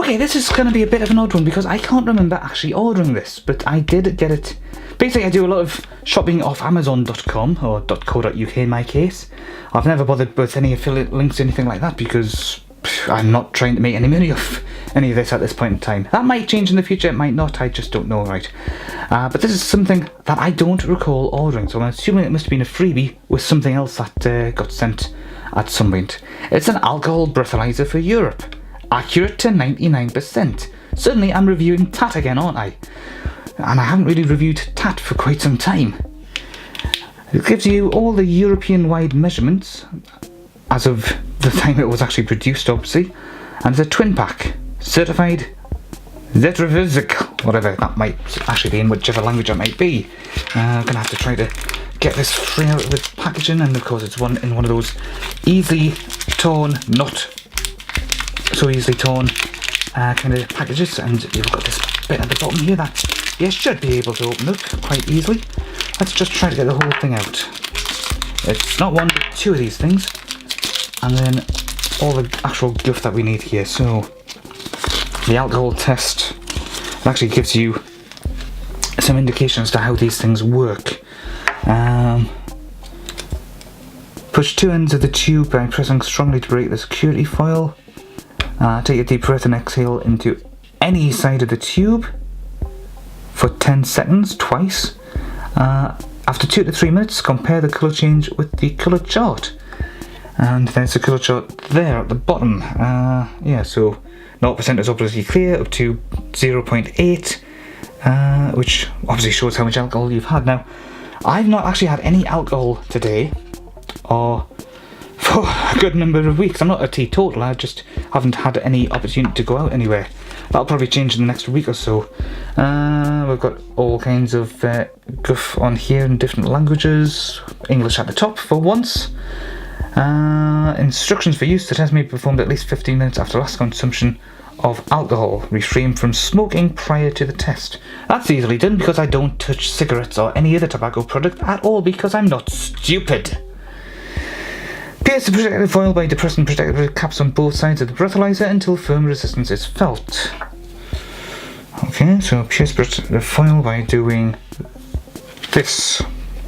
Okay, this is going to be a bit of an odd one because I can't remember actually ordering this, but I did get it. Basically, I do a lot of shopping off Amazon.com or .co.uk in my case. I've never bothered with any affiliate links or anything like that because I'm not trying to make any money off any of this at this point in time. That might change in the future, it might not, I just don't know, right? But this is something that I don't recall ordering, so I'm assuming it must have been a freebie with something else that got sent at some point. It's an alcohol breathalyzer for Europe. Accurate to 99%. Suddenly I'm reviewing TAT again, aren't I? And I haven't really reviewed TAT for quite some time. It gives you all the European-wide measurements as of the time it was actually produced, obviously. And it's a twin pack. Certified Zetrovizic, whatever that might actually be in whichever language it might be. I'm going to have to try to get this free out of its packaging, and of course it's in one of those easily torn, not so easily torn kind of packages, and you've got this bit at the bottom here that you should be able to open up quite easily. Let's just try to get the whole thing out. It's not one but two of these things, and then all the actual guff that we need here. So the alcohol test, it actually gives you some indications to how these things work. Push two ends of the tube by pressing strongly to break the security foil. Take a deep breath and exhale into any side of the tube for 10 seconds twice. After 2 to 3 minutes, compare the colour change with the colour chart. And there's the colour chart there at the bottom. Yeah, so 0% is obviously clear, up to 0.8, which obviously shows how much alcohol you've had. Now, I've not actually had any alcohol today, or for a good number of weeks. I'm not a teetotaler, I just haven't had any opportunity to go out anywhere. That'll probably change in the next week or so. We've got all kinds of guff on here in different languages. English at the top for once. Instructions for use. The test may be performed at least 15 minutes after last consumption of alcohol. Refrain from smoking prior to the test. That's easily done because I don't touch cigarettes or any other tobacco product at all because I'm not stupid. Pierce the protective foil by depressing protective caps on both sides of the breathalyzer until firm resistance is felt. Okay, so pierce the foil by doing this,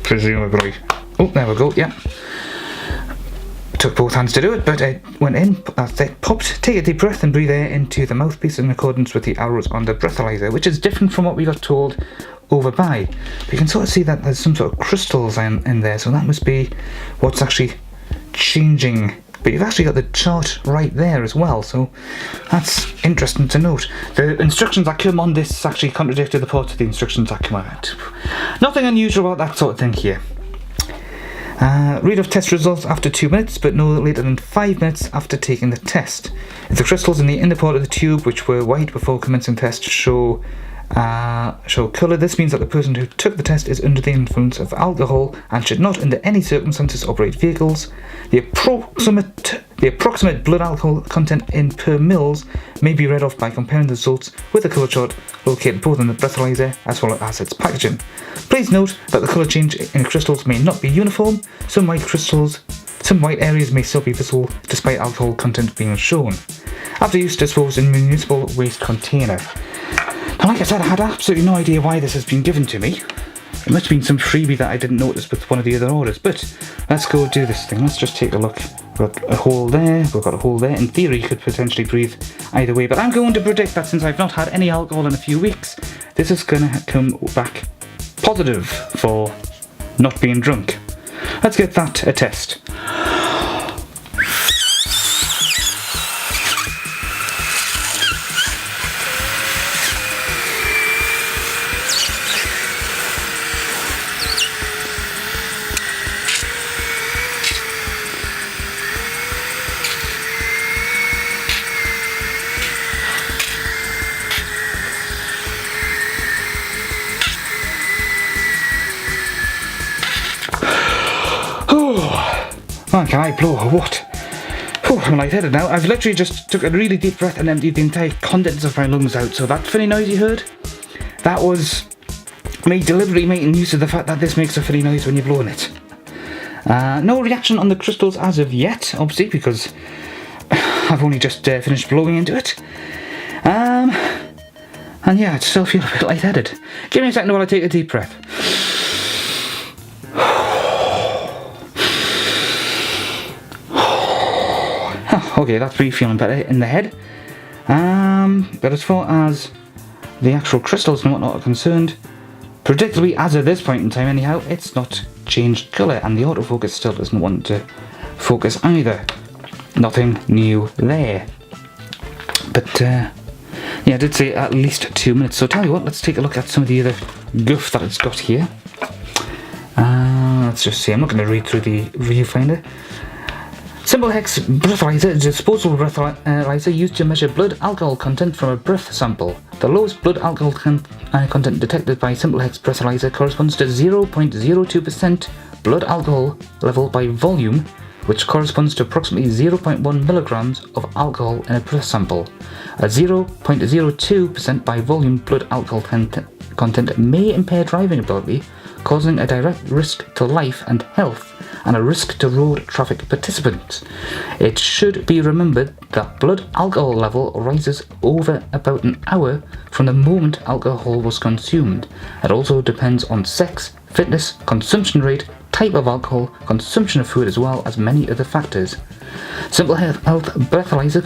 presumably. Oh, there we go, yeah. Took both hands to do it, but it went in, that's it, popped. Take a deep breath and breathe air into the mouthpiece in accordance with the arrows on the breathalyzer, which is different from what we got told over by. But you can sort of see that there's some sort of crystals in there, so that must be what's actually changing. But you've actually got the chart right there as well, so that's interesting to note. The instructions that come on this actually contradict the parts of the instructions that come out. Nothing unusual about that sort of thing here. Read of test results after 2 minutes, but no later than 5 minutes after taking the test. If the crystals in the inner part of the tube, which were white before commencing test, show colour, this means that the person who took the test is under the influence of alcohol and should not under any circumstances operate vehicles. The approximate blood alcohol content in per mils may be read off by comparing the results with the colour chart located both in the breathalyzer as well as its packaging. Please note that the colour change in crystals may not be uniform. Some white areas may still be visible despite alcohol content being shown. After use, dispose in municipal waste container. Now, like I said, I had absolutely no idea why this has been given to me. It must have been some freebie that I didn't notice with one of the other orders, but let's go do this thing. Let's just take a look. We've got a hole there, we've got a hole there. In theory, you could potentially breathe either way, but I'm going to predict that since I've not had any alcohol in a few weeks, this is going to come back positive for not being drunk. Let's get that a test. Man, can I blow or what? I'm lightheaded now. I've literally just took a really deep breath and emptied the entire contents of my lungs out. So that funny noise you heard, that was me deliberately making use of the fact that this makes a funny noise when you're blowing it. No reaction on the crystals as of yet, obviously, because I've only just finished blowing into it. And yeah, I still feel a bit lightheaded. Give me a second while I take a deep breath. Okay, that's really feeling better in the head. But as far as the actual crystals and whatnot are concerned, predictably, as of this point in time anyhow, it's not changed colour, and the autofocus still doesn't want to focus either. Nothing new there. But yeah, I did say at least 2 minutes, so tell you what, let's take a look at some of the other guff that it's got here. Let's just see, I'm not going to read through the viewfinder. Simple Hex breathalyzer is a disposable breathalyzer used to measure blood alcohol content from a breath sample. The lowest blood alcohol content detected by Simple Hex breathalyzer corresponds to 0.02% blood alcohol level by volume, which corresponds to approximately 0.1 milligrams of alcohol in a breath sample. A 0.02% by volume blood alcohol content may impair driving ability, causing a direct risk to life and health and a risk to road traffic participants. It should be remembered that blood alcohol level rises over about an hour from the moment alcohol was consumed. It also depends on sex, fitness, consumption rate, type of alcohol, consumption of food, as well as many other factors. Simple Health breathalyzer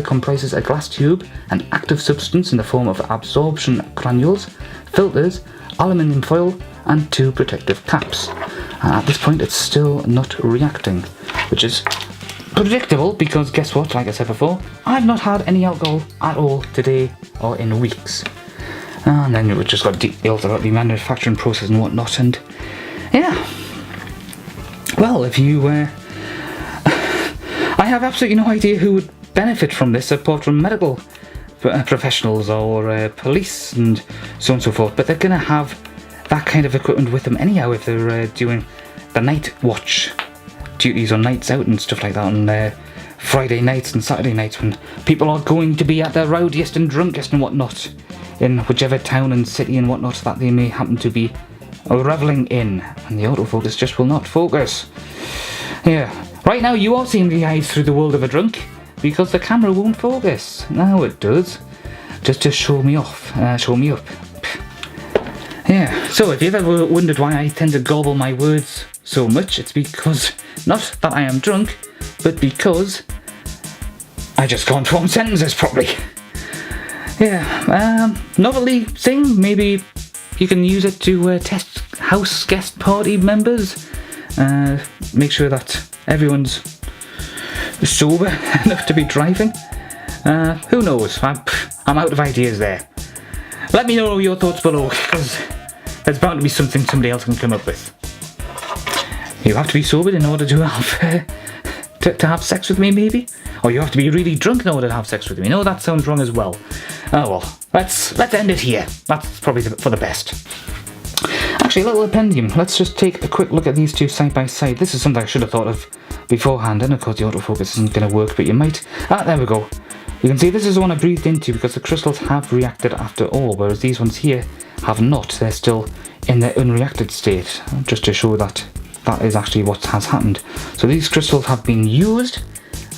comprises a glass tube, an active substance in the form of absorption granules, filters, aluminium foil, and 2 protective caps. And at this point it's still not reacting, which is predictable because guess what, like I said before, I've not had any alcohol at all today or in weeks. And then we've just got details about the manufacturing process and whatnot, and yeah. Well, if you I have absolutely no idea who would benefit from this apart from medical professionals or police and so on and so forth, but they're gonna have that kind of equipment with them anyhow if they're doing the night watch duties on nights out and stuff like that on Friday nights and Saturday nights when people are going to be at their rowdiest and drunkest and whatnot in whichever town and city and whatnot that they may happen to be revelling in, and the autofocus just will not focus. Yeah, right now you are seeing the eyes through the world of a drunk because the camera won't focus. Now it does, just to show me off, show me up. Yeah, so if you've ever wondered why I tend to gobble my words so much, it's because, not that I am drunk, but because I just can't form sentences properly. Yeah, novelty thing, maybe you can use it to test house guest party members. Make sure that everyone's sober enough to be driving. Who knows, I'm out of ideas there. Let me know your thoughts below, because there's bound to be something somebody else can come up with. You have to be sober in order to have to have sex with me, maybe? Or you have to be really drunk in order to have sex with me. No, that sounds wrong as well. Oh well, let's end it here. That's probably for the best. Actually, a little appendium. Let's just take a quick look at these two side by side. This is something I should have thought of beforehand, and of course the autofocus isn't going to work, but you might. There we go. You can see this is the one I breathed into because the crystals have reacted after all, whereas these ones here have not. They're still in their unreacted state, just to show that that is actually what has happened. So these crystals have been used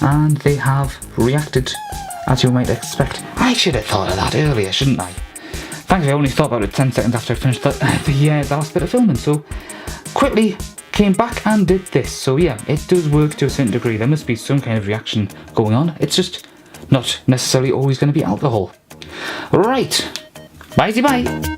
and they have reacted as you might expect. I should have thought of that earlier, shouldn't I? Thankfully I only thought about it 10 seconds after I finished the last bit of filming, so quickly came back and did this. So yeah, it does work to a certain degree. There must be some kind of reaction going on. It's just not necessarily always going to be alcohol. Right, bye-bye.